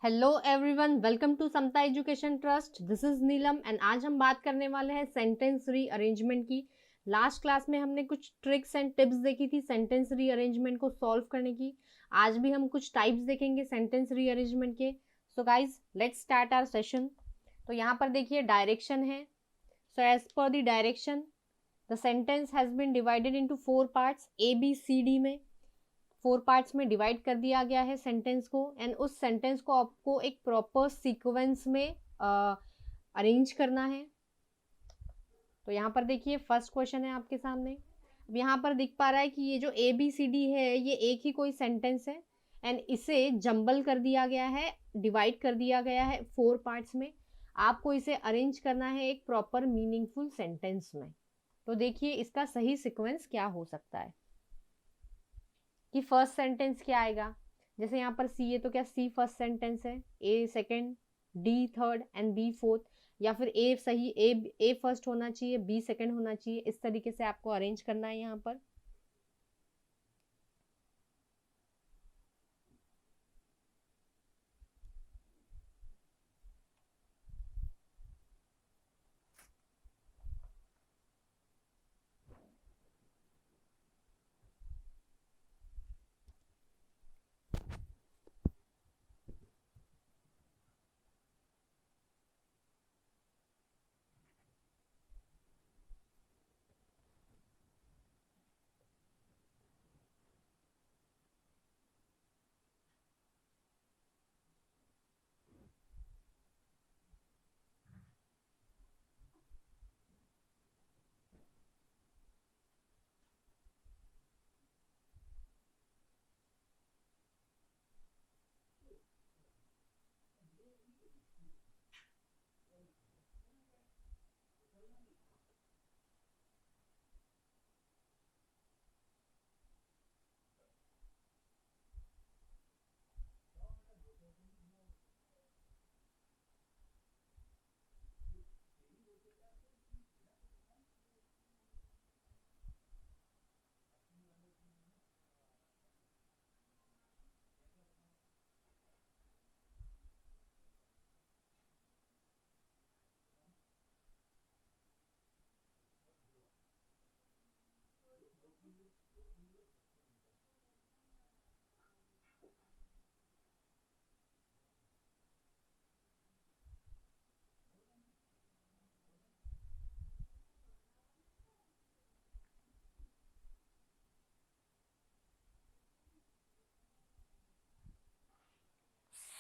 Hello everyone, welcome to Samta education trust. This is Neelam and आज हम बात करने वाले हैं सेंटेंस रीअरेंजमेंट की। लास्ट क्लास में हमने कुछ ट्रिक्स एंड टिप्स देखी थी सेंटेंस रीअरेंजमेंट को सॉल्व करने की। आज भी हम कुछ टाइप्स देखेंगे सेंटेंस रीअरेंजमेंट के। So guys, let's start our session. तो यहाँ पर देखिए डायरेक्शन है। So as per the direction the sentence has been divided into 4 parts. ABCD में 4 पार्ट्स में डिवाइड कर दिया गया है सेंटेंस को, एंड उस सेंटेंस को आपको एक प्रॉपर सीक्वेंस में अरेंज करना है। तो यहाँ पर देखिए फर्स्ट क्वेश्चन है आपके सामने। अब यहाँ पर दिख पा रहा है कि ये जो ABCD है ये एक ही कोई सेंटेंस है, एंड इसे जंबल कर दिया गया है, डिवाइड कर दिया गया है 4 पार्ट्स में। आपको इसे अरेंज करना है एक प्रॉपर मीनिंगफुल सेंटेंस में। तो देखिए इसका सही सीक्वेंस क्या हो सकता है कि फर्स्ट सेंटेंस क्या आएगा। जैसे यहाँ पर सी है तो क्या सी फर्स्ट सेंटेंस है, A second, D third and B fourth, या फिर ए सही, ए फर्स्ट होना चाहिए, बी सेकंड होना चाहिए। इस तरीके से आपको अरेंज करना है यहाँ पर।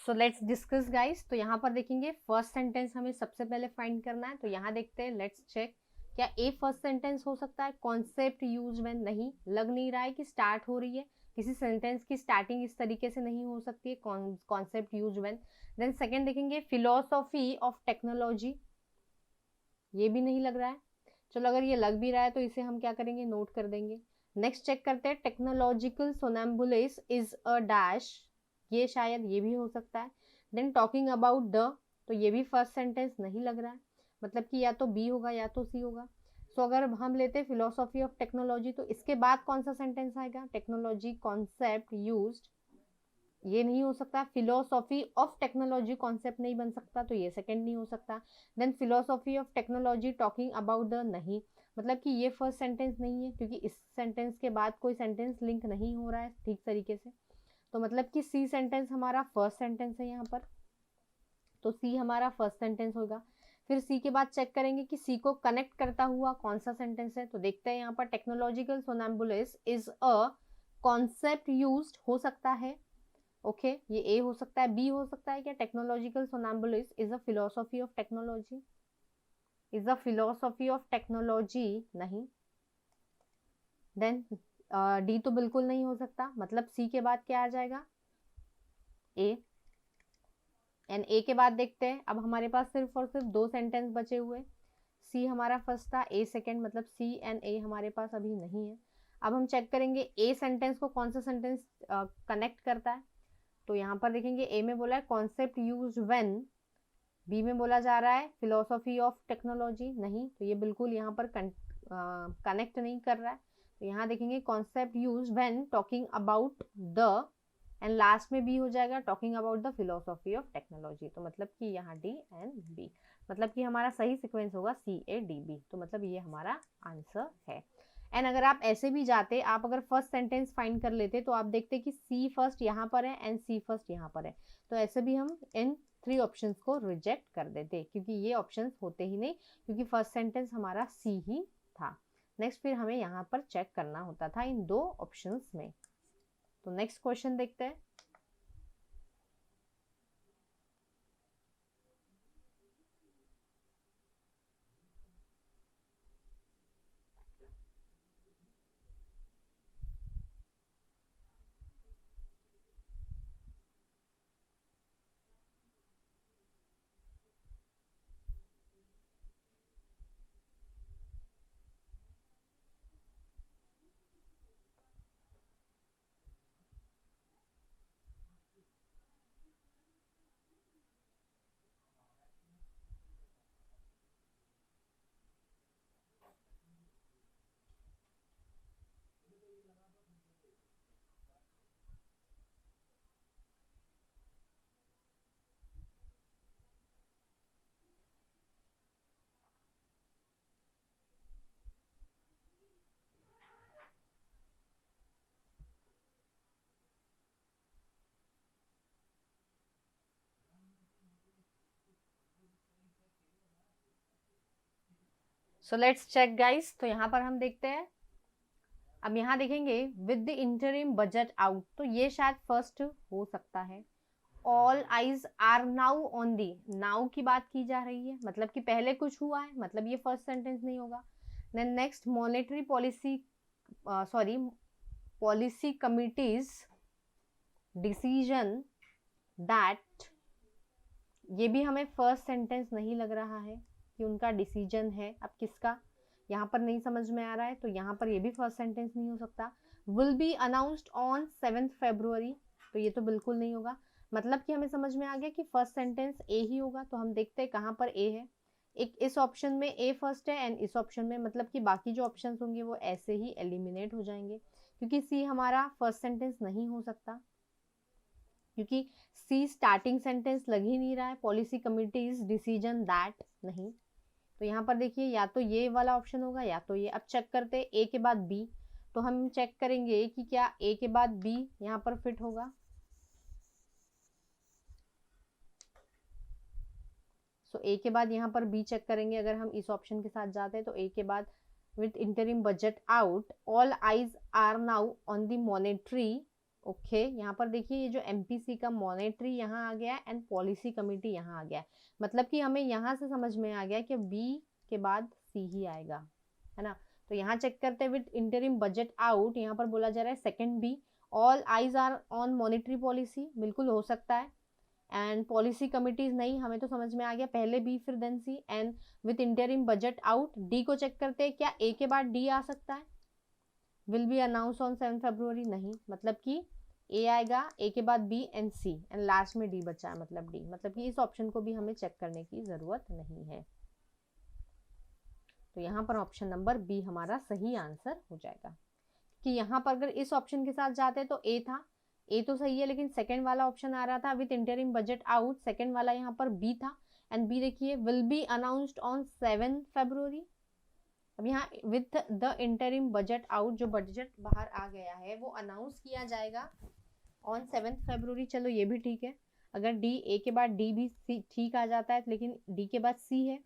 So let's discuss guys. तो यहाँ पर देखेंगे फर्स्ट सेंटेंस हमें सबसे पहले फाइंड करना है। तो यहाँ देखते हैं, लेट्स चेक। क्या ए फर्स्ट सेंटेंस हो सकता है? कॉन्सेप्ट यूज व्हेन, नहीं, लग नहीं रहा है कि स्टार्ट हो रही है। किसी सेंटेंस की स्टार्टिंग इस तरीके से नहीं हो सकती है, concept use when. Then second देखेंगे फिलोसॉफी ऑफ टेक्नोलॉजी, ये भी नहीं लग रहा है। चलो अगर ये लग भी रहा है तो इसे हम क्या करेंगे, नोट कर देंगे। नेक्स्ट चेक करते हैं, technological somnambulism is a dash, ये शायद ये भी हो सकता है। देन टॉकिंग अबाउट द, तो ये भी फर्स्ट सेंटेंस नहीं लग रहा है, मतलब कि या तो बी होगा या तो सी होगा। सो अगर हम लेते हैं फिलोसॉफी ऑफ टेक्नोलॉजी, तो इसके बाद कौन सा सेंटेंस आएगा? टेक्नोलॉजी कॉन्सेप्ट यूज्ड, ये नहीं हो सकता। फिलोसॉफी ऑफ टेक्नोलॉजी कॉन्सेप्ट नहीं बन सकता, तो ये सेकंड नहीं हो सकता। Then philosophy of technology talking about the, नहीं, मतलब कि ये फर्स्ट सेंटेंस नहीं है, क्योंकि इस सेंटेंस के बाद कोई सेंटेंस लिंक नहीं हो रहा है ठीक तरीके से। तो मतलब कि सी सेंटेंस हमारा फर्स्ट सेंटेंस है यहाँ पर, तो सी हमारा फर्स्ट सेंटेंस होगा। फिर सी के बाद चेक करेंगे कि सी को कनेक्ट करता हुआ कौन सा सेंटेंस है। तो देखते हैं यहाँ पर, technological somnambulism is a concept used हो सकता है। ओके ये ए हो सकता है, बी हो सकता है क्या? Technological somnambulism is a philosophy of technology, is a philosophy of technology, नहीं। देन डी तो बिल्कुल नहीं हो सकता, मतलब सी के बाद क्या आ जाएगा? ए। एंड ए के बाद देखते हैं, अब हमारे पास सिर्फ और सिर्फ 2 सेंटेंस बचे हुए। सी हमारा फर्स्ट था, ए सेकेंड, मतलब सी एंड ए हमारे पास अभी नहीं है। अब हम चेक करेंगे ए सेंटेंस को कौन सा सेंटेंस कनेक्ट करता है। तो यहाँ पर देखेंगे ए में बोला है कॉन्सेप्ट यूज व्हेन, बी में बोला जा रहा है फिलोसॉफी ऑफ टेक्नोलॉजी, नहीं, तो ये बिल्कुल यहाँ पर कनेक्ट नहीं कर रहा है। तो यहाँ देखेंगे concept use when talking about the, and last में बी हो जाएगा talking about the philosophy of technology. तो मतलब कि यहाँ डी एंड बी, मतलब कि हमारा सही सीक्वेंस होगा CADB। तो मतलब ये हमारा आंसर है। एंड अगर आप ऐसे भी जाते, आप अगर फर्स्ट सेंटेंस फाइंड कर लेते तो आप देखते कि सी फर्स्ट यहाँ पर है एंड सी फर्स्ट यहाँ पर है, तो ऐसे भी हम इन 3 ऑप्शंस को रिजेक्ट कर देते, क्योंकि ये ऑप्शंस होते ही नहीं, क्योंकि फर्स्ट सेंटेंस हमारा सी ही था। नेक्स्ट फिर हमें यहाँ पर चेक करना होता था इन 2 ऑप्शंस में। तो नेक्स्ट क्वेश्चन देखते हैं। So let's check guys. तो यहाँ पर हम देखते हैं, अब यहाँ देखेंगे with the interim budget out, तो ये शायद फर्स्ट हो सकता है। All eyes are now on the, now की बात की जा रही है, मतलब कि पहले कुछ हुआ है, मतलब ये फर्स्ट सेंटेंस नहीं होगा। Then next monetary policy, sorry policy committee's decision that, ये भी हमें फर्स्ट सेंटेंस नहीं लग रहा है कि उनका डिसीजन है। अब किसका यहाँ पर नहीं समझ में आ रहा है, तो यहाँ पर ये भी फर्स्ट सेंटेंस नहीं हो सकता। विल बी अनाउंस्ड ऑन 7 फरवरी, तो ये तो बिल्कुल नहीं होगा। मतलब कि हमें समझ में आ गया कि फर्स्ट सेंटेंस ए ही होगा। तो हम देखते हैं कहाँ पर ए है। एक इस ऑप्शन में ए फर्स्ट है एंड इस ऑप्शन में, मतलब कि बाकी जो ऑप्शंस होंगे वो ऐसे ही एलिमिनेट हो जाएंगे, क्योंकि सी हमारा फर्स्ट सेंटेंस नहीं हो सकता, क्योंकि सी स्टार्टिंग सेंटेंस लग ही नहीं रहा है। पॉलिसी कमिटीज डिसीजन दैट नहीं, तो यहाँ पर देखिए या तो ये वाला ऑप्शन होगा या तो ये। अब चेक करते हैं ए के बाद बी, तो हम चेक करेंगे कि क्या ए के बाद बी यहाँ पर फिट होगा। सो ए के बाद यहाँ पर बी चेक करेंगे। अगर हम इस ऑप्शन के साथ जाते हैं तो ए के बाद with interim budget out all eyes are now on the monetary, okay यहाँ पर देखिए ये जो एमपीसी का मॉनेटरी यहाँ आ गया एंड पॉलिसी कमिटी यहाँ आ गया, मतलब कि हमें यहाँ से समझ में आ गया कि बी के बाद सी ही आएगा, है ना। तो यहाँ चेक करते हैं विद इंटरिम बजट आउट, यहाँ पर बोला जा रहा है second B. All eyes are on monetary policy, बिल्कुल हो सकता है। एंड पॉलिसी कमिटीज नहीं, हमें तो समझ में आ गया पहले बी फिर then C. And with interim budget out, D को चेक करते हैं, क्या ए के बाद डी आ सकता है। Will be announce on 7 February नहीं, मतलब कि ए आएगा, ए के बाद B and C and last में डी बचा है, मतलब डी, मतलब कि इस ऑप्शन को भी हमें चेक करने की जरूरत नहीं है। तो यहाँ पर ऑप्शन नंबर बी हमारा सही आंसर हो जाएगा, कि यहाँ पर अगर इस ऑप्शन के साथ जाते तो ए था, ए तो सही है, लेकिन सेकंड वाला ऑप्शन आ रहा था with interim budget out, second वाला यहाँ पर बी था एंड बी देखिए विल बी अनाउंस्ड ऑन 7 फरवरी। अब यहाँ with the interim budget out, जो बजट बाहर आ गया है वो अनाउंस किया जाएगा ऑन 7 फरवरी। चलो ये भी ठीक है, अगर डी ए के बाद डी भी ठीक आ जाता है, लेकिन डी के बाद सी है।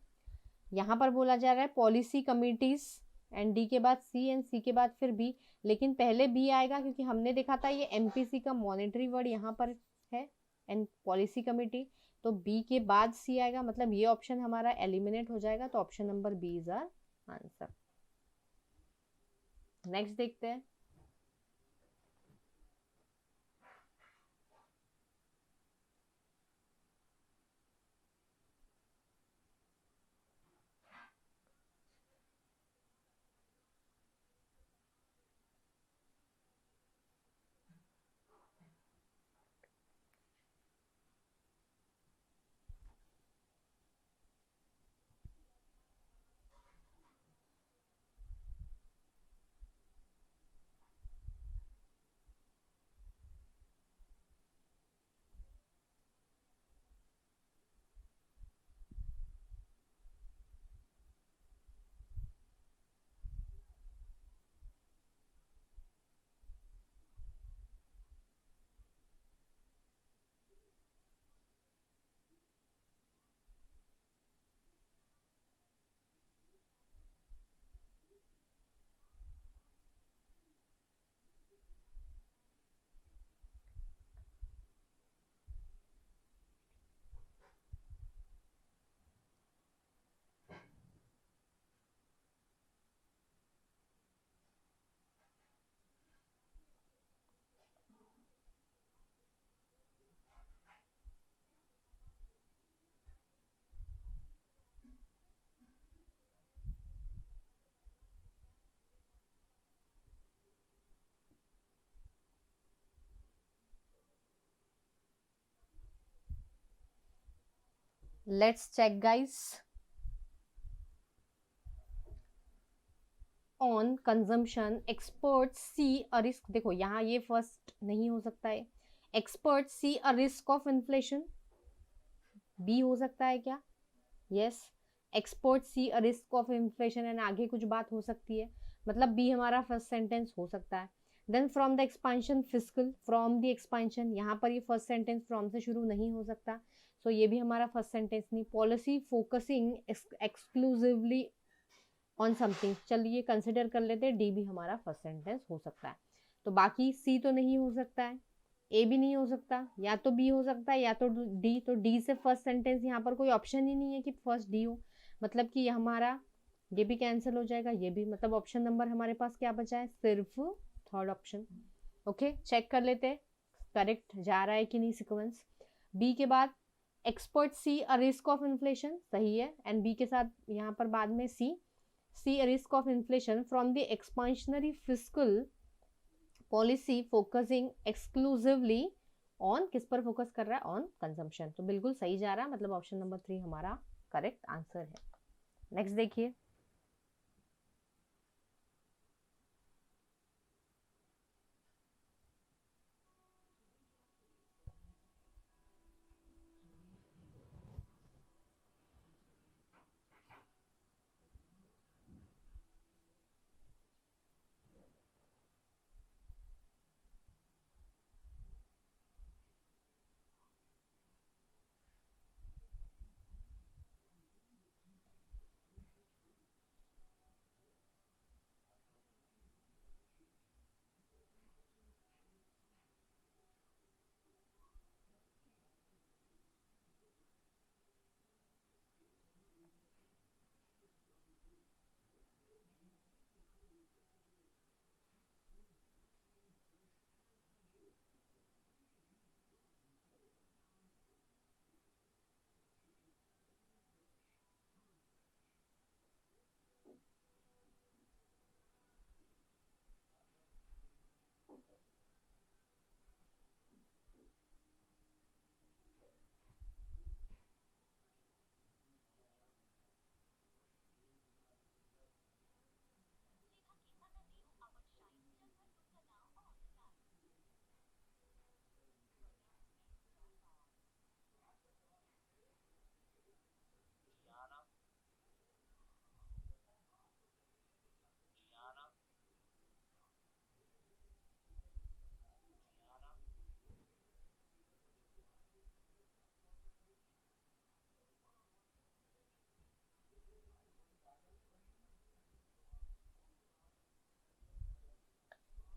यहाँ पर बोला जा रहा है पॉलिसी कमिटीज एंड डी के बाद सी एंड सी के बाद फिर बी, लेकिन पहले बी आएगा क्योंकि हमने देखा था ये एमपीसी का मॉनेटरी वर्ड यहाँ पर है एंड पॉलिसी कमिटी, तो बी के बाद सी आएगा, मतलब ये ऑप्शन हमारा एलिमिनेट हो जाएगा। तो option number B is our answer. Next देखते हैं। Let's check guys. On consumption experts see a risk, देखो यहाँ ये फर्स्ट नहीं हो सकता है। Experts see a risk of inflation, B हो सकता है क्या? Yes, expert see a risk of inflation and आगे कुछ बात हो सकती है, मतलब बी हमारा फर्स्ट सेंटेंस हो सकता है। Then from the expansion physical, from the expansion, यहाँ पर ये फर्स्ट सेंटेंस फ्रॉम से शुरू नहीं हो सकता, सो ये भी हमारा फर्स्ट सेंटेंस नहीं। Policy focusing exclusively on something, चलिए कंसिडर कर लेते हैं, डी भी हमारा फर्स्ट सेंटेंस हो सकता है। तो बाकी सी तो नहीं हो सकता है, ए भी नहीं हो सकता, या तो बी हो सकता है या तो डी। तो डी से फर्स्ट सेंटेंस यहाँ पर कोई ऑप्शन ही नहीं है कि फर्स्ट डी हो, मतलब कि हमारा ये भी कैंसिल हो जाएगा, ये भी, मतलब ऑप्शन नंबर हमारे पास क्या बचा है? सिर्फ थर्ड ऑप्शन। ओके, चेक कर लेते हैं करेक्ट जा रहा है कि नहीं सीक्वेंस। बी के बाद expert see a risk of inflation, सही है, एंड बी के साथ यहाँ पर बाद में C, C a risk of inflation from the expansionary fiscal policy focusing exclusively on, किस पर फोकस कर रहा है? On consumption. तो बिल्कुल सही जा रहा है, मतलब ऑप्शन नंबर 3 हमारा करेक्ट आंसर है। नेक्स्ट देखिए।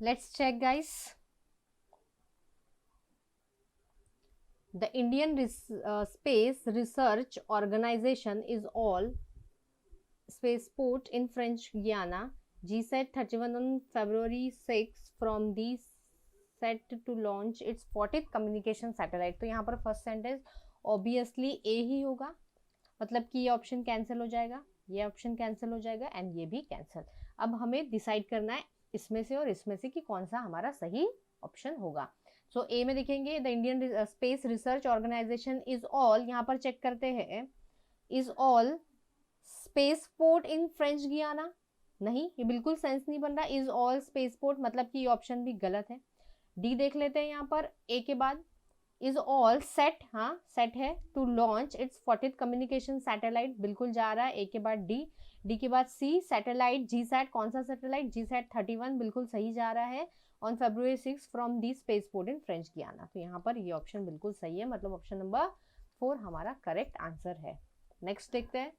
Let's check guys. The Indian Space Research Organization is all spaceport in French Guiana. GSAT 31 on February 6 from the set to launch its 40th communication satellite. तो यहाँ पर first sentence obviously ए ही होगा, मतलब कि ये option cancel हो जाएगा, ये ऑप्शन कैंसिल हो जाएगा एंड ये भी कैंसिल। अब हमें डिसाइड करना है इसमें से और इसमें से कि कौन सा हमारा सही ऑप्शन होगा। सो ए में देखेंगे the Indian space research organisation is all, यहाँ पर चेक करते हैं, is all space port in French Guiana, नहीं ये बिल्कुल सेंस नहीं बन रहा, इज ऑल स्पेस पोर्ट, मतलब कि ये ऑप्शन भी गलत है। डी देख लेते हैं यहाँ पर ए के बाद, इज ऑल सेट, हाँ सेट है, to launch its 40th communication satellite, बिल्कुल जा रहा है ए के बाद डी। डी के बाद सी सैटेलाइट जी सैट, कौन सा सैटेलाइट? जी सैट 31, बिल्कुल सही जा रहा है, on February 6 from the space port in French गियाना। तो यहाँ पर ये ऑप्शन बिल्कुल सही है, मतलब ऑप्शन नंबर 4 हमारा करेक्ट आंसर है। नेक्स्ट देखते हैं।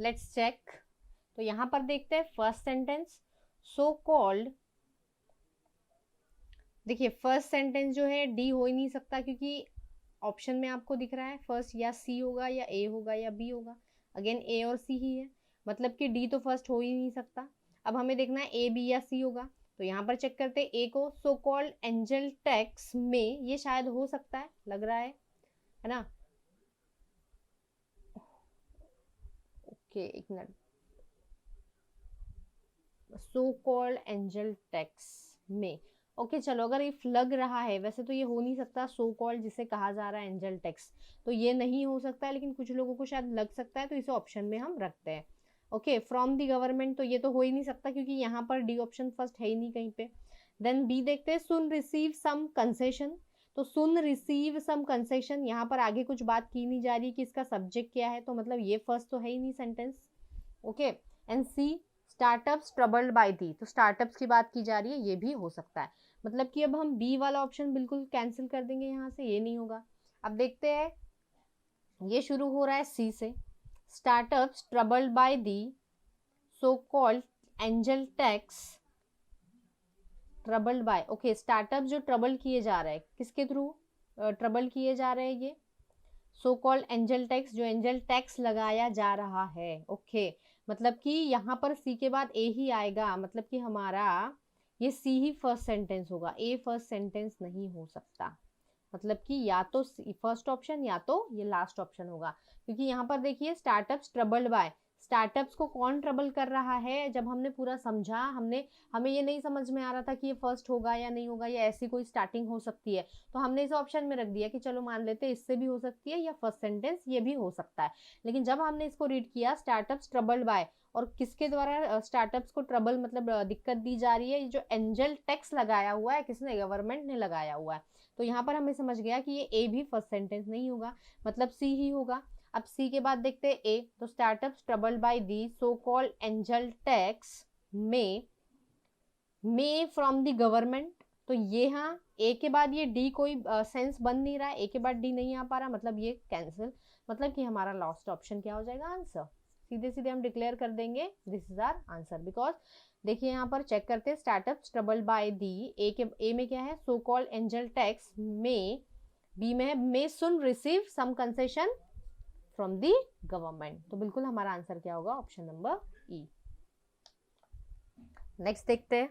Let's check. तो यहाँ पर देखते हैं फर्स्ट सेंटेंस, सो कॉल्ड। देखिए फर्स्ट सेंटेंस जो है डी हो ही नहीं सकता, क्योंकि ऑप्शन में आपको दिख रहा है फर्स्ट या सी होगा या ए होगा या बी होगा। अगेन ए और सी ही है, मतलब कि डी तो फर्स्ट हो ही नहीं सकता। अब हमें देखना है ए बी या सी होगा। तो यहाँ पर चेक करते हैं ए को, सो कॉल्ड एंजल टैक्स में, ये शायद हो सकता है, लग रहा है ना। ओके एक मिनट, सो कॉल्ड एंजल टैक्स में। ओके चलो, अगर इफ लग रहा है, वैसे तो ये हो नहीं सकता सो कॉल्ड जिसे कहा जा रहा है एंजल टैक्स, तो ये नहीं हो सकता है, लेकिन कुछ लोगों को शायद लग सकता है, तो इसे ऑप्शन में हम रखते हैं। ओके, फ्रॉम दी गवर्नमेंट, तो ये तो हो ही नहीं सकता, क्योंकि यहाँ पर डी ऑप्शन फर्स्ट है ही नहीं कहीं पे। देन बी देखते हैं, सुन रिसीव सम कंसेशन। तो सुन रिसीव सम कंसेशन, यहाँ पर आगे कुछ बात की नहीं जा रही कि इसका सब्जेक्ट क्या है, तो मतलब ये फर्स्ट तो है ही नहीं sentence. Okay, and C startups troubled by the, तो स्टार्टअप्स की बात की जा रही है, ये भी हो सकता है। मतलब कि अब हम बी वाला ऑप्शन बिल्कुल कैंसिल कर देंगे यहाँ से, ये नहीं होगा। अब देखते हैं, ये शुरू हो रहा है सी से, startups troubled by the so called angel tax, troubled by. Okay, startup जो ट्रबल किए जा रहे हैं, किसके थ्रू ट्रबल किए जा रहे हैं, ये सो कॉल्ड एंजल टैक्स, जो एंजल टैक्स लगाया जा रहा है। ओके, मतलब कि यहाँ पर सी के बाद ए ही आएगा, मतलब कि हमारा ये सी ही फर्स्ट सेंटेंस होगा, ए फर्स्ट सेंटेंस नहीं हो सकता। मतलब कि या तो फर्स्ट ऑप्शन या तो ये लास्ट ऑप्शन होगा, क्योंकि यहाँ पर देखिए स्टार्टअप्स ट्रबल्ड बाय, स्टार्टअप्स को कौन ट्रबल कर रहा है। जब हमने पूरा समझा, हमें ये नहीं समझ में आ रहा था कि ये फर्स्ट होगा या नहीं होगा, या ऐसी कोई स्टार्टिंग हो सकती है, तो हमने इस ऑप्शन में रख दिया कि चलो मान लेते हैं इससे भी हो सकती है, या फर्स्ट सेंटेंस ये भी हो सकता है। लेकिन जब हमने इसको रीड किया, स्टार्टअप्स ट्रबल्ड बाय, और किसके द्वारा स्टार्टअप्स को ट्रबल मतलब दिक्कत दी जा रही है, जो एंजल टैक्स लगाया हुआ है, किसने, गवर्नमेंट ने लगाया हुआ है। तो यहाँ पर हमें समझ गया कि ये ए भी फर्स्ट सेंटेंस नहीं होगा, मतलब सी ही होगा। अब सी के बाद देखते हैं ए, तो startups troubled by the so called angel tax में फ्रॉम द गवर्नमेंट। तो ये, हाँ, ए के बाद ये डी कोई सेंस बन नहीं रहा है, ए के बाद डी नहीं आ पा रहा, मतलब ये कैंसिल, मतलब कि हमारा लास्ट ऑप्शन क्या हो जाएगा, आंसर। सीधे सीधे हम डिक्लेयर कर देंगे this is our answer, because देखिए यहाँ पर चेक करते हैं, startups troubled by the, A में क्या है, सो कॉल्ड एंजल टैक्स में, बी में है may soon receive some concession from the government. तो बिल्कुल हमारा आंसर क्या होगा, ऑप्शन नंबर ई। नेक्स्ट देखते हैं,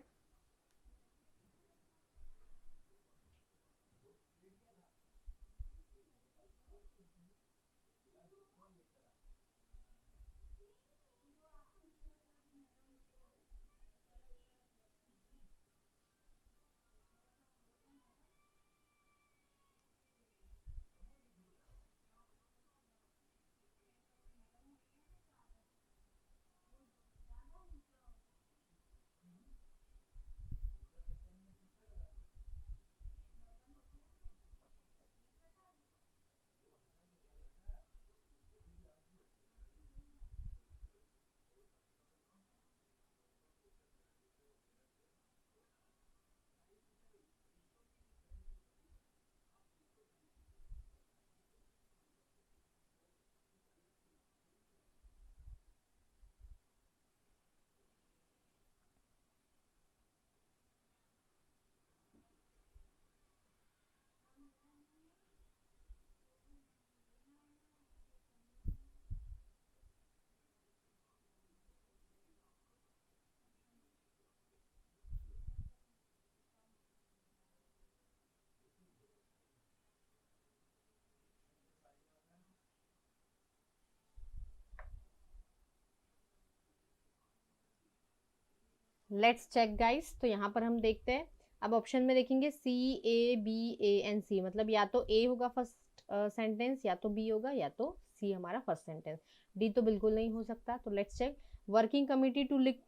लेट्स चेक गाइस। तो यहाँ पर हम देखते हैं, अब ऑप्शन में देखेंगे सी ए बी ए एंड सी, मतलब या तो ए होगा फर्स्ट सेंटेंस, या तो बी होगा, या तो सी हमारा फर्स्ट सेंटेंस। डी तो बिल्कुल नहीं हो सकता। तो let's check, working committee to लिख,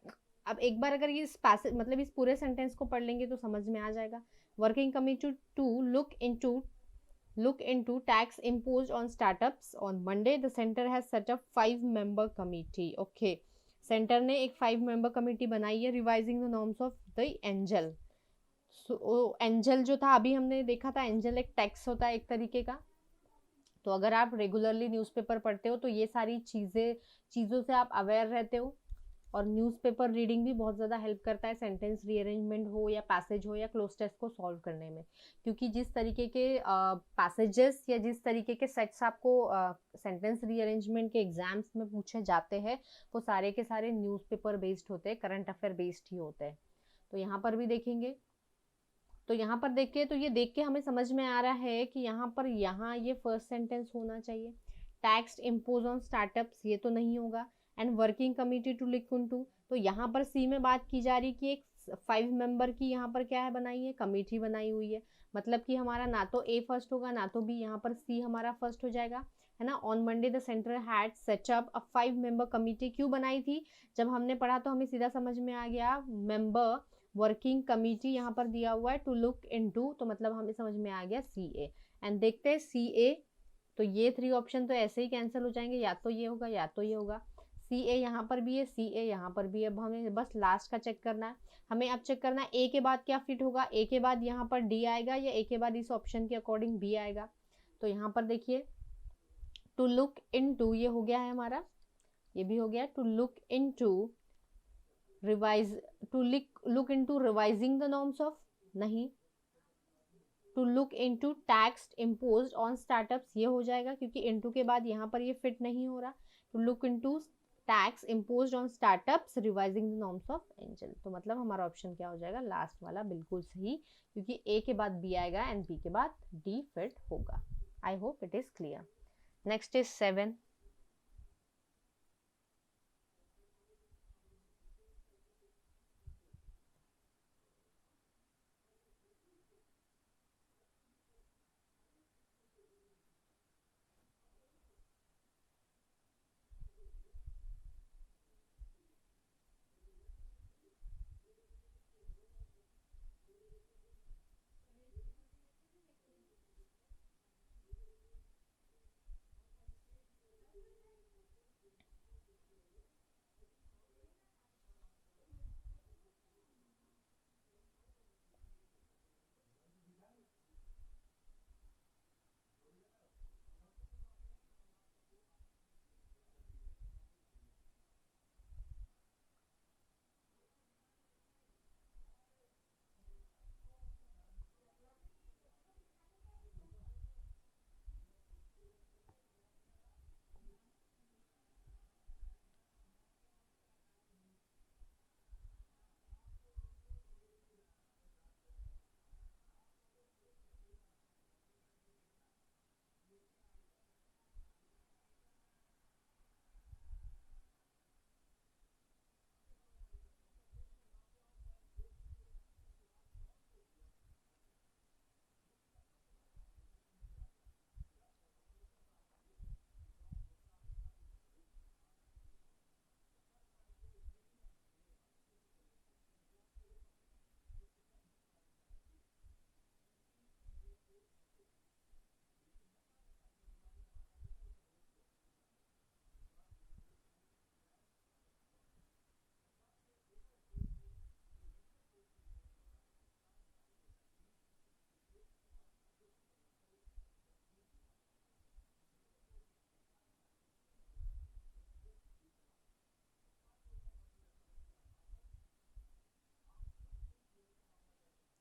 अब एक बार अगर ये पैसेज मतलब इस पूरे सेंटेंस को पढ़ लेंगे तो समझ में आ जाएगा। Working committee to look into tax imposed on startups on Monday. The center has set up 5-member committee. Okay, centre ने एक 5-member कमेटी बनाई है, revising the norms of the angel. So angel जो था, अभी हमने देखा था, एंजल एक टैक्स होता है एक तरीके का, तो अगर आप रेगुलरली न्यूज़पेपर पढ़ते हो तो ये सारी चीज़ों से आप अवेयर रहते हो। और न्यूज़पेपर रीडिंग भी बहुत ज़्यादा हेल्प करता है सेंटेंस रीअरेंजमेंट हो या पैसेज हो या क्लोज टेस्ट को सॉल्व करने में, क्योंकि जिस तरीके के पैसेजेस या जिस तरीके के सेट्स आपको सेंटेंस रीअरेंजमेंट के एग्जाम्स में पूछे जाते हैं वो सारे के सारे न्यूज़पेपर बेस्ड होते हैं, करंट अफेयर बेस्ड ही होते हैं। तो यहाँ पर भी देखेंगे, तो यहाँ पर देखिए, तो ये देख के हमें समझ में आ रहा है कि यहाँ ये फर्स्ट सेंटेंस होना चाहिए। टैक्स इम्पोज ऑन स्टार्टअप्स, ये तो नहीं होगा। And working committee to look into, तो यहाँ पर सी में बात की जा रही कि एक 5 मेंबर की यहाँ पर क्या है बनाई है, कमिटी बनाई हुई है। मतलब कि हमारा ना तो ए फर्स्ट होगा ना तो बी, यहाँ पर सी हमारा फर्स्ट हो जाएगा, है ना। On Monday the centre had set up a 5 member committee, क्यों बनाई थी, जब हमने पढ़ा तो हमें सीधा समझ में आ गया, मेंबर वर्किंग कमिटी यहाँ पर दिया हुआ है टू लुक इनटू, तो मतलब हमें समझ में आ गया सी ए। एंड देखते हैं सी ए, तो ये 3 ऑप्शन तो ऐसे ही कैंसिल हो जाएंगे, या तो ये होगा या तो ये होगा। सी ए यहाँ पर भी है, सी ए यहाँ पर भी है। अब हमें बस लास्ट का चेक करना है। हमें अब चेक करना है ए के बाद क्या फिट होगा, ए के बाद यहाँ पर डी आएगा या ए के बाद इस ऑप्शन के अकॉर्डिंग बी आएगा। तो यहाँ पर देखिए टू लुक इनटू ये हो गया है हमारा, ये भी हो गया। To look into revise, to look into revising the norms of, नहीं। To look into tax imposed on startups, ये हो जाएगा क्योंकि इनटू के बाद यहाँ पर ये फिट नहीं हो रहा। To look into tax imposed on startups revising the norms of angel, तो मतलब हमारा ऑप्शन क्या हो जाएगा, लास्ट वाला बिल्कुल सही, क्योंकि ए के बाद बी आएगा एंड बी के बाद डी फिट होगा। I hope it is clear. Next is 7।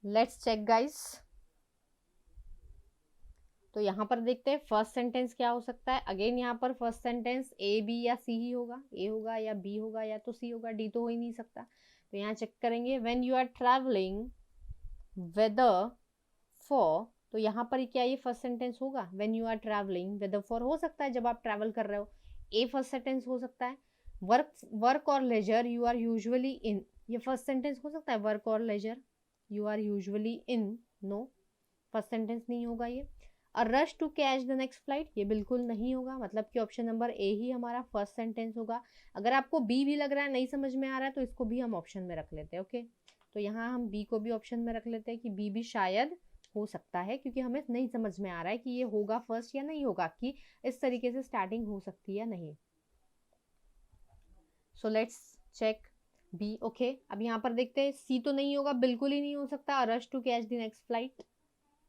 Let's check guys. तो यहाँ पर देखते हैं फर्स्ट सेंटेंस क्या हो सकता है। अगेन यहाँ पर फर्स्ट सेंटेंस ए बी या सी ही होगा, ए होगा या बी होगा या तो सी होगा, डी तो हो ही नहीं सकता। तो यहाँ चेक करेंगे, when you are travelling whether for, तो यहाँ पर क्या ये फर्स्ट सेंटेंस होगा, when you are travelling whether for हो सकता है जब आप ट्रैवल कर रहे हो, ए फर्स्ट सेंटेंस हो सकता है। वर्क और leisure you are usually in, ये फर्स्ट सेंटेंस हो सकता है, वर्क और leisure you are usually in, no first sentence नहीं होगा ये। A rush to catch the next flight, ये बिल्कुल नहीं होगा, मतलब कि ऑप्शन नंबर ए ही हमारा फर्स्ट सेंटेंस होगा। अगर आपको बी भी लग रहा है नहीं समझ में आ रहा है तो इसको भी हम ऑप्शन में रख लेते हैं, ओके। तो यहाँ हम बी को भी ऑप्शन में रख लेते हैं कि बी भी शायद हो सकता है, क्योंकि हमें नहीं समझ में आ रहा है कि ये होगा फर्स्ट या नहीं होगा, कि इस तरीके से स्टार्टिंग हो सकती है या नहीं। So let's check B, okay. अब यहाँ पर देखते हैं, सी तो नहीं होगा, बिल्कुल ही नहीं हो सकता, rush to catch the next flight,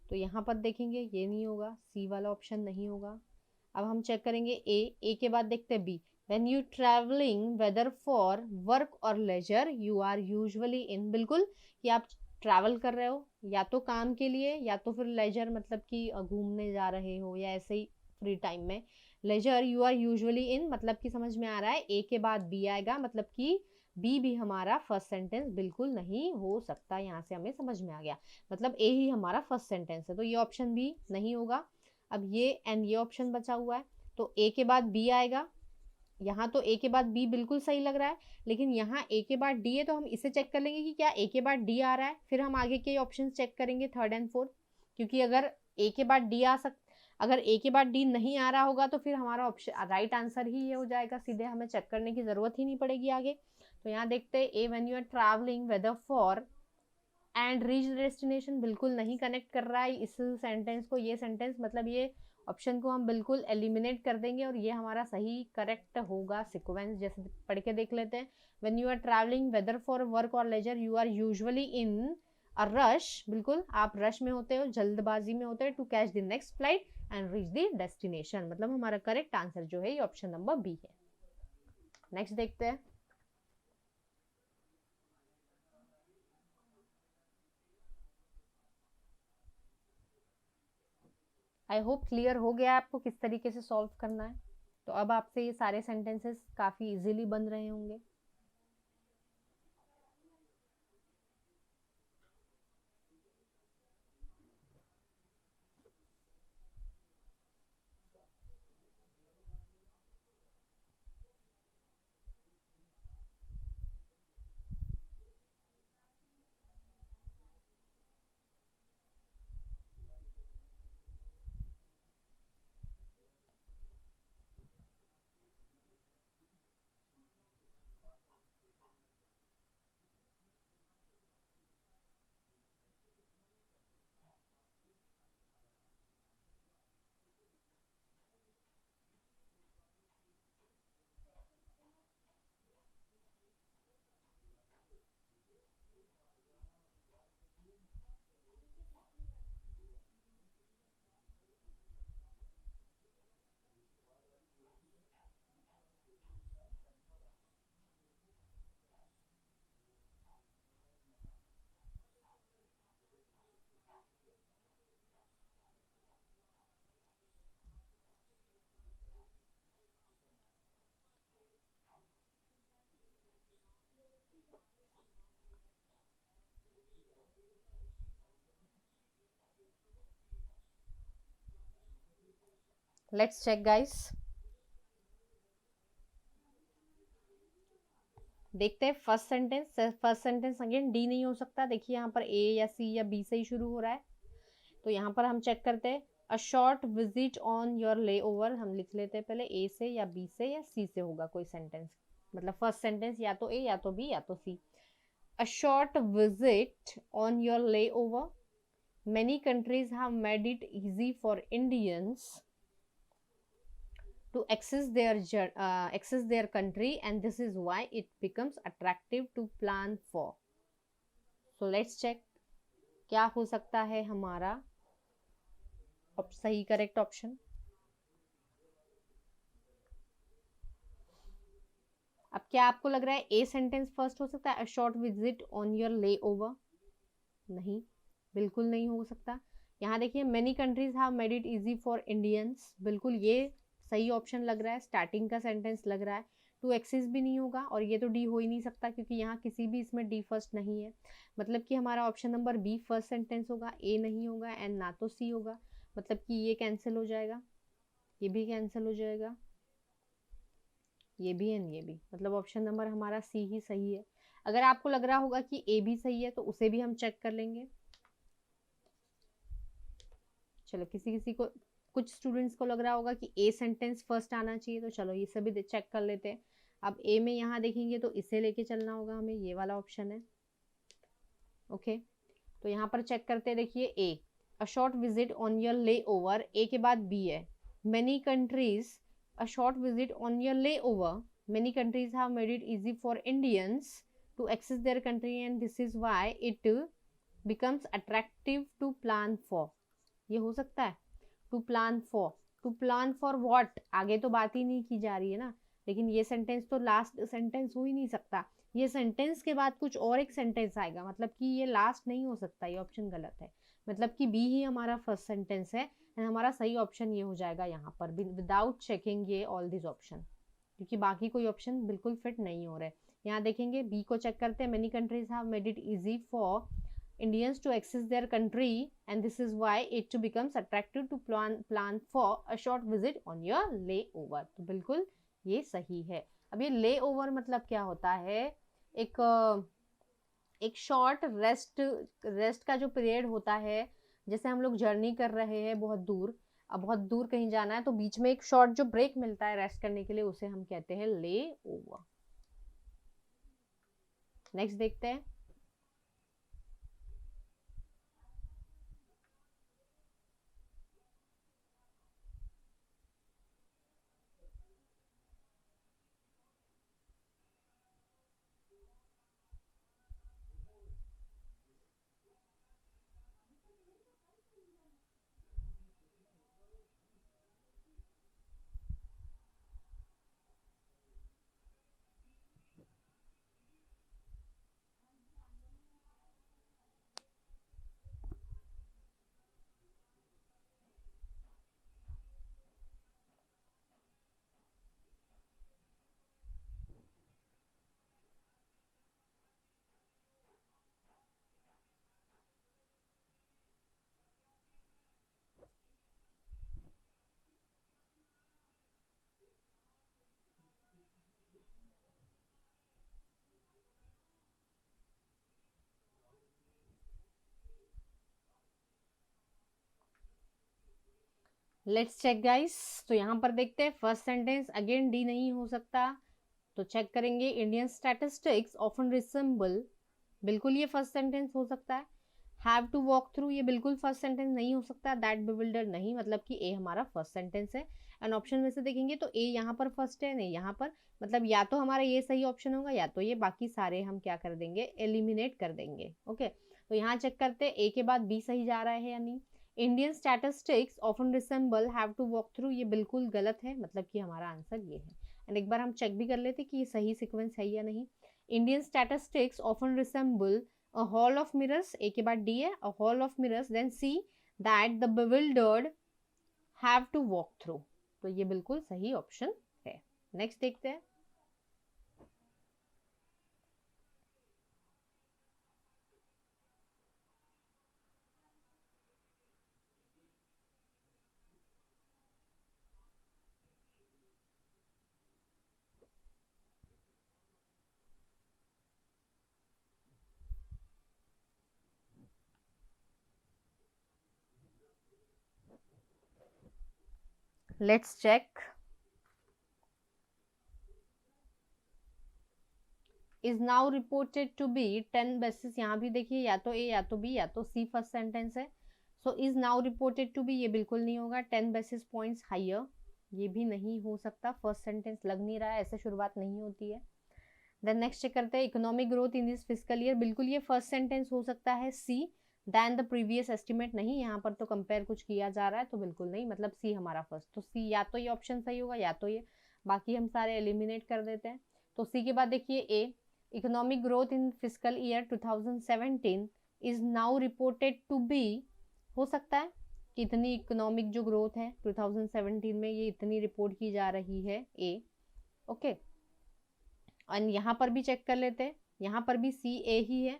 तो यहाँ पर देखेंगे ये नहीं होगा, सी वाला ऑप्शन नहीं होगा। अब हम चेक करेंगे ए के बाद देखते हैं B. When you travelling whether for work और leisure you are usually in, बिल्कुल कि आप ट्रैवल कर रहे हो या तो काम के लिए या तो फिर लेजर मतलब कि घूमने जा रहे हो या ऐसे ही फ्री टाइम में। Leisure you are usually in मतलब कि समझ में आ रहा है ए के बाद बी आएगा, मतलब कि बी भी हमारा फर्स्ट सेंटेंस बिल्कुल नहीं हो सकता। यहाँ से हमें समझ में आ गया, मतलब ए ही हमारा फर्स्ट सेंटेंस है, तो ये ऑप्शन भी नहीं होगा। अब ये एंड ये ऑप्शन बचा हुआ है, तो ए के बाद बी आएगा। यहाँ तो ए के बाद बी बिल्कुल सही लग रहा है, लेकिन यहाँ ए के बाद डी है, तो हम इसे चेक कर लेंगे कि क्या ए के बाद डी आ रहा है, फिर हम आगे के ऑप्शन चेक करेंगे थर्ड एंड फोर्थ। क्योंकि अगर ए के बाद डी अगर ए के बाद डी नहीं आ रहा होगा तो फिर हमारा ऑप्शन राइट आंसर ही ये हो जाएगा, सीधे हमें चेक करने की जरूरत ही नहीं पड़ेगी आगे। तो यहाँ देखते हैं A when you are travelling whether for and reach destination बिल्कुल नहीं कनेक्ट कर रहा है इस सेंटेंस को, ये सेंटेंस, मतलब ये ऑप्शन को हम बिल्कुल एलिमिनेट कर देंगे और ये हमारा सही करेक्ट होगा सिक्वेंस। जैसे पढ़ के देख लेते हैं। When you are travelling whether for work और leisure you are usually in a rush, बिल्कुल आप रश में होते हो, जल्दबाजी में होते हो, to catch the next flight and reach the destination, मतलब हमारा करेक्ट आंसर जो है ये ऑप्शन नंबर बी है। नेक्स्ट देखते हैं। आई होप क्लियर हो गया आपको किस तरीके से सॉल्व करना है। तो अब आपसे ये सारे सेंटेंसेस काफी इजीली बन रहे होंगे। Let's check guys. देखते हैं फर्स्ट सेंटेंस अगेन डी नहीं हो सकता। देखिए यहाँ पर ए या सी या बी से ही शुरू हो रहा है, तो यहाँ पर हम चेक करते हैं। अ शॉर्ट विजिट ऑन योर ले ओवर, हम लिख लेते हैं पहले ए से या बी से या सी से होगा कोई सेंटेंस, मतलब फर्स्ट सेंटेंस या तो ए या तो बी या तो C. A short visit on your layover, many countries have made it easy for Indians to access their country and this is why it becomes attractive to plan for. So let's check क्या हो सकता है हमारा सही correct option. अब क्या आपको लग रहा है ए सेंटेंस फर्स्ट हो सकता है, अ शॉर्ट विजिट ऑन योर ले ओवर? नहीं, बिल्कुल नहीं हो सकता। यहाँ देखिए many countries have made it easy for Indians, बिल्कुल ये सही ऑप्शन लग रहा है, स्टार्टिंग का सेंटेंस लग रहा है। टू एक्सिस भी नहीं होगा और ये तो डी हो ही नहीं सकता क्योंकि यहाँ किसी भी इसमें डी फर्स्ट नहीं है, मतलब कि हमारा option number B first sentence होगा, ए नहीं होगा एंड ना तो सी होगा, मतलब कि ये कैंसिल हो जाएगा, ये भी कैंसिल हो जाएगा, ये भी एंड ये भी, मतलब ऑप्शन नंबर हमारा सी ही सही है। अगर आपको लग रहा होगा कि ए भी सही है तो उसे भी हम चेक कर लेंगे। चलो किसी किसी को, कुछ स्टूडेंट्स को लग रहा होगा कि ए सेंटेंस फर्स्ट आना चाहिए, तो चलो ये सभी चेक कर लेते हैं। अब ए में यहाँ देखेंगे तो इसे लेके चलना होगा हमें, ये वाला ऑप्शन है। ओके, तो यहाँ पर चेक करते हैं। देखिए A, a short visit on your layover, A के बाद बी है। Many countries, a short visit on your layover, many countries have made it easy for Indians to access their country and this is why it becomes attractive to plan for, ये हो सकता है to plan for. To plan for what, आगे तो बात ही नहीं की जा रही है ना, लेकिन ये सेंटेंस तो लास्ट सेंटेंस हो ही नहीं सकता, ये सेंटेंस के बाद कुछ और एक सेंटेंस आएगा, मतलब कि ये लास्ट नहीं हो सकता, ये ऑप्शन गलत है, मतलब कि बी ही हमारा फर्स्ट सेंटेंस है, एंड हमारा सही ऑप्शन ये हो जाएगा यहाँ पर विदाउट चेकिंग ये ऑल दिस ऑप्शन, क्योंकि बाकी कोई ऑप्शन बिल्कुल फिट नहीं हो रहे। यहाँ देखेंगे बी को चेक करते हैं, many countries have made it easy for Indians to access their country and this is why it becomes attractive to plan for a short visit on your layover। तो बिल्कुल ये सही है। अब ये layover मतलब क्या होता है, एक एक शॉर्ट रेस्ट का जो पीरियड होता है, जैसे हम लोग जर्नी कर रहे हैं बहुत दूर, अब बहुत दूर कहीं जाना है तो बीच में एक शॉर्ट जो ब्रेक मिलता है रेस्ट करने के लिए, उसे हम कहते हैं ले ओवर। नेक्स्ट देखते हैं, लेट्स चेक गाइस। तो यहाँ पर देखते हैं फर्स्ट सेंटेंस, अगेन डी नहीं हो सकता, तो चेक करेंगे, इंडियन स्टैटिस्टिक्स ऑफन रिसेंबल, बिल्कुल ये फर्स्ट सेंटेंस हो सकता है। हैव टू वॉक थ्रू, ये बिल्कुल फर्स्ट सेंटेंस नहीं हो सकता। दैट बिविल्डर नहीं, मतलब कि ए हमारा फर्स्ट सेंटेंस है। एंड ऑप्शन में से देखेंगे तो ए यहाँ पर फर्स्ट है, नहीं यहाँ पर, मतलब या तो हमारा ये सही ऑप्शन होगा या तो ये, बाकी सारे हम क्या कर देंगे, एलिमिनेट कर देंगे। ओके, तो यहाँ चेक करते हैं ए के बाद बी सही जा रहा है या नहीं। Indian statistics often resemble have to walk through, ये बिल्कुल गलत है, मतलब कि हमारा आंसर ये है। एंड एक बार हम चेक भी कर लेते कि ये सही सीक्वेंस है या नहीं। Indian statistics often resemble a hall of mirrors, ए के बाद डी है, a hall of mirrors, then C that the bewildered have to walk through, तो ये बिल्कुल सही ऑप्शन है। नेक्स्ट देखते हैं, let's check. Is now reported to be 10 basis, यहाँ भी देखिए या तो ए या तो बी या तो सी फर्स्ट सेंटेंस है। So is now reported to be, ये बिल्कुल नहीं होगा। 10 बेसिस पॉइंट्स हाइयर, ये भी नहीं हो सकता, फर्स्ट सेंटेंस लग नहीं रहा है, ऐसे शुरुआत नहीं होती है। देन नेक्स्ट चेक करते हैं, economic growth in this fiscal year, बिल्कुल ये फर्स्ट सेंटेंस हो सकता है। सी दैन द प्रीवियस एस्टिमेट, नहीं, यहाँ पर तो कंपेयर कुछ किया जा रहा है, तो बिल्कुल नहीं, मतलब सी हमारा फर्स्ट, तो सी या तो ये ऑप्शन सही होगा या तो ये, बाकी हम सारे एलिमिनेट कर देते हैं। तो सी के बाद देखिए A, economic growth in fiscal year 2017 is now reported to be, हो सकता है कि इतनी इकोनॉमिक जो ग्रोथ है 2017 में, ये इतनी रिपोर्ट की जा रही है, ए। ओके, और यहाँ पर भी चेक कर लेते हैं, यहाँ पर भी सी ए ही है,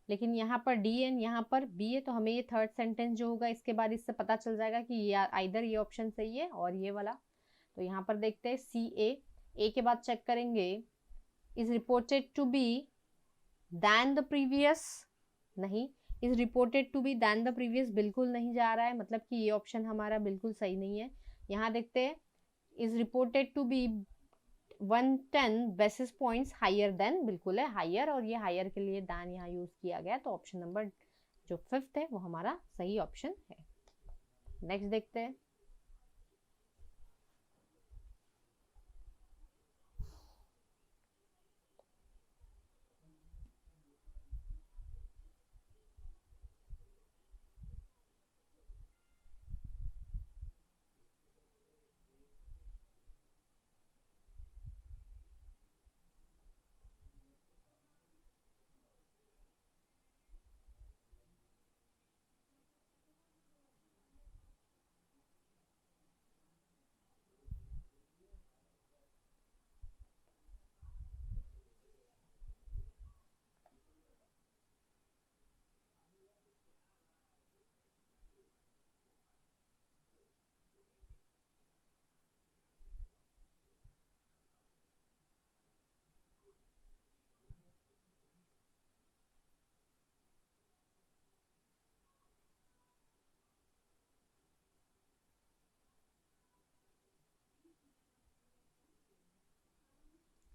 लेकिन यहाँ पर डी एन यहाँ पर बी है, तो हमें ये थर्ड सेंटेंस जो होगा इसके बाद इससे पता चल जाएगा कि ये आइदर ये ऑप्शन सही है और ये वाला। तो यहाँ पर देखते हैं सी ए के बाद चेक करेंगे, is reported to be than the previous, नहीं, is reported to be than the previous बिल्कुल नहीं जा रहा है, मतलब कि ये ऑप्शन हमारा बिल्कुल सही नहीं है। यहाँ देखते हैं, is reported to be 110 basis points higher than, बिल्कुल है हायर, और ये हायर के लिए दैन यहाँ यूज किया गया, तो ऑप्शन नंबर जो फिफ्थ है वो हमारा सही ऑप्शन है। नेक्स्ट देखते हैं,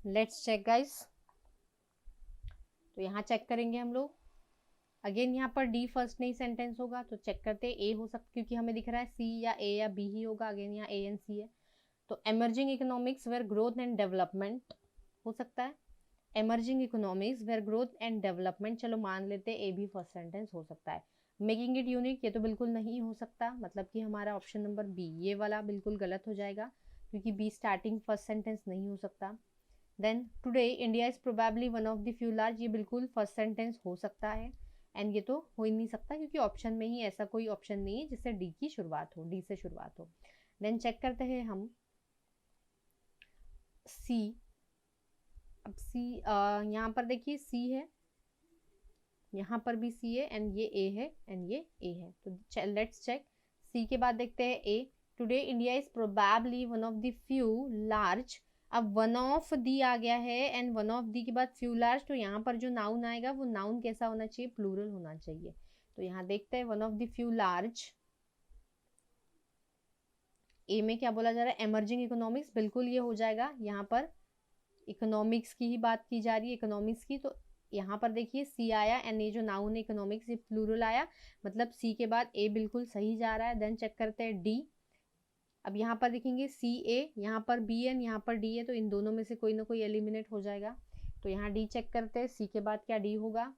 लेट्स चेक गाइस। तो यहाँ चेक करेंगे हम लोग। अगेन यहाँ पर डी फर्स्ट नहीं सेंटेंस होगा, तो चेक करते हैं ए हो सकता, क्योंकि हमें दिख रहा है सी या ए या बी ही होगा। अगेन यहाँ ए एंड सी है, तो emerging economics where growth and development हो सकता है। Emerging economics where growth and development, चलो मान लेते हैं ए भी फर्स्ट सेंटेंस हो सकता है। मेकिंग इट यूनिक, ये तो बिल्कुल नहीं हो सकता, मतलब कि हमारा ऑप्शन नंबर बी ये वाला बिल्कुल गलत हो जाएगा, क्योंकि बी स्टार्टिंग फर्स्ट सेंटेंस नहीं हो सकता। Then today India is probably one of the few large, ये बिल्कुल फर्स्ट सेंटेंस हो सकता है। एंड ये तो हो ही नहीं सकता, क्योंकि ऑप्शन में ही ऐसा कोई ऑप्शन नहीं है जिससे डी की शुरुआत हो, डी से शुरुआत हो। देन चेक करते हैं हम सी। अब सी यहाँ पर देखिए सी है, यहाँ पर भी सी है, एंड ये ए है, एंड ये ए है। तो लेट्स चेक। सी के बाद देखते हैं A. Today India is probably one of the few large, अब वन ऑफ दी आ गया है, एंड वन ऑफ दी के बाद फ्यू लार्ज, तो यहाँ पर जो नाउन आएगा वो नाउन कैसा होना चाहिए, प्लूरल होना चाहिए। तो यहाँ देखते हैं one of the few large. A में क्या बोला जा रहा है, एमर्जिंग इकोनॉमिक्स, बिल्कुल ये हो जाएगा। यहाँ पर इकोनॉमिक्स की ही बात की जा रही है, इकोनॉमिक्स की, तो यहाँ पर देखिए सी आया, एंड ये जो नाउन है इकोनॉमिक्स ये प्लूरल आया, मतलब सी के बाद ए बिल्कुल सही जा रहा है। देन चेक करते हैं डी। अब यहाँ पर देखेंगे सी ए, यहाँ पर बी एन, यहाँ पर डी है, तो इन दोनों में से कोई ना कोई एलिमिनेट हो जाएगा। तो यहाँ डी चेक करते हैं, सी के बाद क्या डी होगा,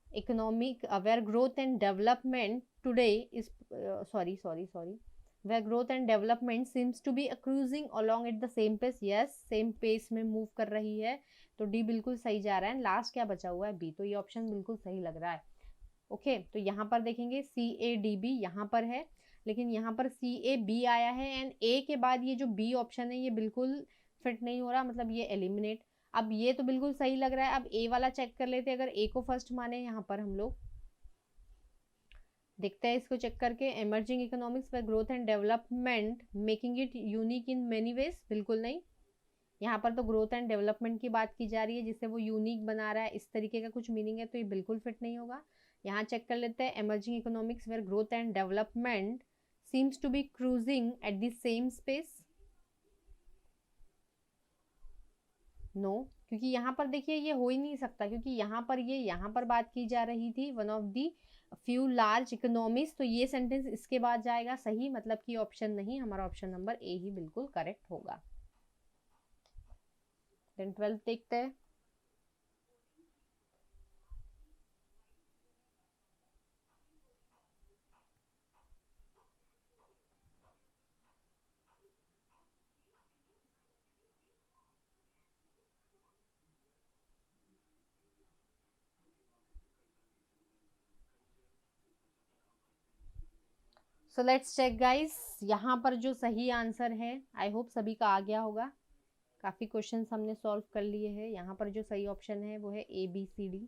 economic where growth and development today is sorry where growth and development seems to be cruising along at the same pace, yes same pace में मूव कर रही है, तो डी बिल्कुल सही जा रहा है। लास्ट क्या बचा हुआ है, बी, तो ये ऑप्शन बिल्कुल सही लग रहा है। ओके, तो यहाँ पर देखेंगे सी ए डी बी यहाँ पर है, लेकिन यहाँ पर सी ए बी आया है, एंड ए के बाद ये जो बी ऑप्शन है ये बिल्कुल फिट नहीं हो रहा, मतलब ये एलिमिनेट। अब ये तो बिल्कुल सही लग रहा है, अब ए वाला चेक कर लेते हैं, अगर ए को फर्स्ट माने यहाँ पर हम लोग, देखते हैं इसको चेक करके। Emerging economics for growth and development making it unique in many ways, बिल्कुल नहीं। यहाँ पर तो ग्रोथ एंड डेवलपमेंट की बात की जा रही है, जिससे वो यूनिक बना रहा है, इस तरीके का कुछ मीनिंग है, तो ये बिल्कुल फिट नहीं होगा। यहाँ चेक कर लेते हैं, emerging economics where growth and development seems to be cruising at the same space, no क्योंकि यहाँ पर देखिए ये हो ही नहीं सकता, क्योंकि यहाँ पर बात की जा रही थी one of the few large economies, तो ये सेंटेंस इसके बाद जाएगा सही, मतलब कि ऑप्शन नहीं, हमारा ऑप्शन नंबर ए ही बिल्कुल करेक्ट होगा। देन 12 देखते हैं। सो लेट्स चेक गाइस, यहाँ पर जो सही आंसर है, आई होप सभी का आ गया होगा, काफ़ी क्वेश्चंस हमने सॉल्व कर लिए हैं। यहाँ पर जो सही ऑप्शन है वो है A B C D.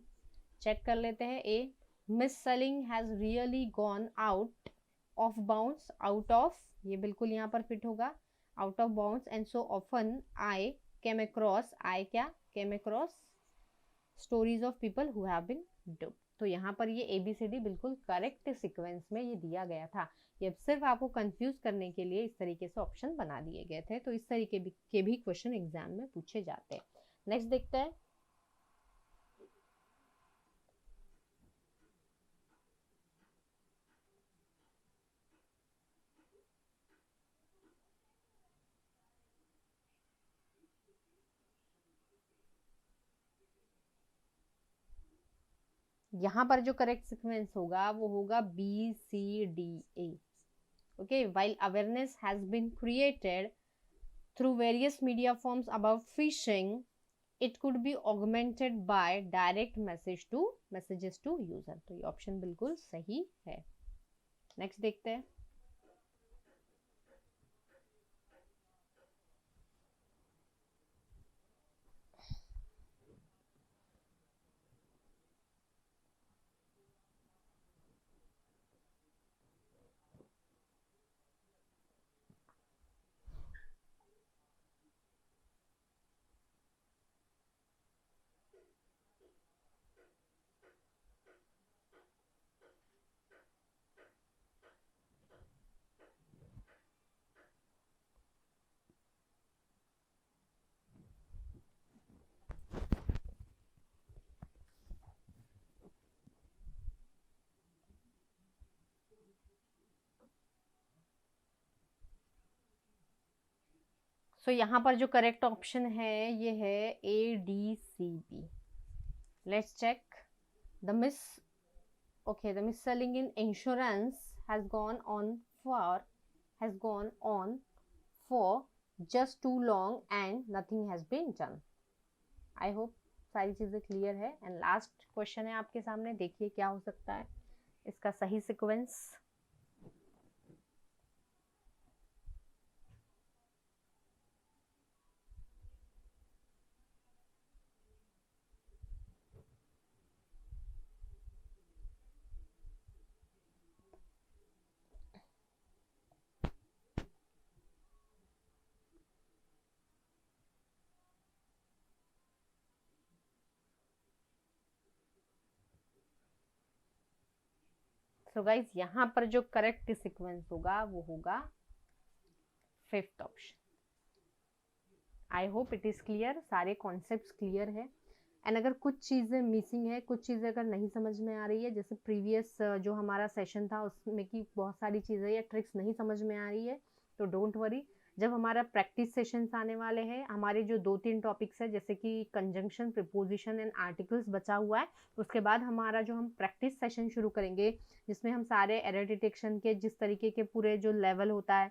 Check कर लेते हैं। A, misselling has really gone out of bounds, out of ये बिल्कुल यहाँ पर फिट होगा, out of bounds, and so often I came across, I क्या came across stories of people who have been duped. तो यहाँ पर ये ए बी सी डी बिल्कुल करेक्ट सीक्वेंस में ये दिया गया था। ये सिर्फ आपको कंफ्यूज करने के लिए इस तरीके से ऑप्शन बना दिए गए थे, तो इस तरीके के भी क्वेश्चन एग्जाम में पूछे जाते हैं। नेक्स्ट देखते हैं। यहाँ पर जो करेक्ट सीक्वेंस होगा वो होगा B C D A. Okay, while awareness has been created through various media forms about phishing, it could be augmented by direct messages to user। तो ये ऑप्शन बिल्कुल सही है। नेक्स्ट देखते हैं। सो यहाँ पर जो करेक्ट ऑप्शन है ये है ADCB. Let's check. The mis okay, the mis-selling in insurance has gone on for just too long and nothing has been done. I hope सारी चीजें क्लियर है. एंड लास्ट क्वेश्चन है आपके सामने, देखिए क्या हो सकता है इसका सही सीक्वेंस. सो गाइज यहाँ पर जो करेक्ट सीक्वेंस होगा वो होगा fifth option. I hope it is clear, सारे कॉन्सेप्ट्स क्लियर है. एंड अगर कुछ चीज़ें मिसिंग है, कुछ चीज़ें अगर नहीं समझ में आ रही है, जैसे प्रीवियस जो हमारा सेशन था उसमें की बहुत सारी चीज़ें या ट्रिक्स नहीं समझ में आ रही है, तो डोंट वरी. जब हमारा प्रैक्टिस सेशंस आने वाले हैं, हमारे जो 2-3 टॉपिक्स है जैसे कि कंजंक्शन, प्रीपोजिशन एंड आर्टिकल्स बचा हुआ है, उसके बाद हमारा जो हम प्रैक्टिस सेशन शुरू करेंगे जिसमें हम सारे एरर डिटेक्शन के जिस तरीके के पूरे जो लेवल होता है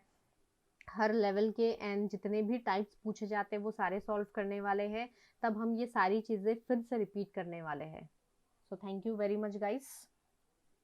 हर लेवल के एंड जितने भी टाइप्स पूछे जाते हैं वो सारे सॉल्व करने वाले हैं. तब हम ये सारी चीज़ें फिर से रिपीट करने वाले हैं. So thank you very much guys.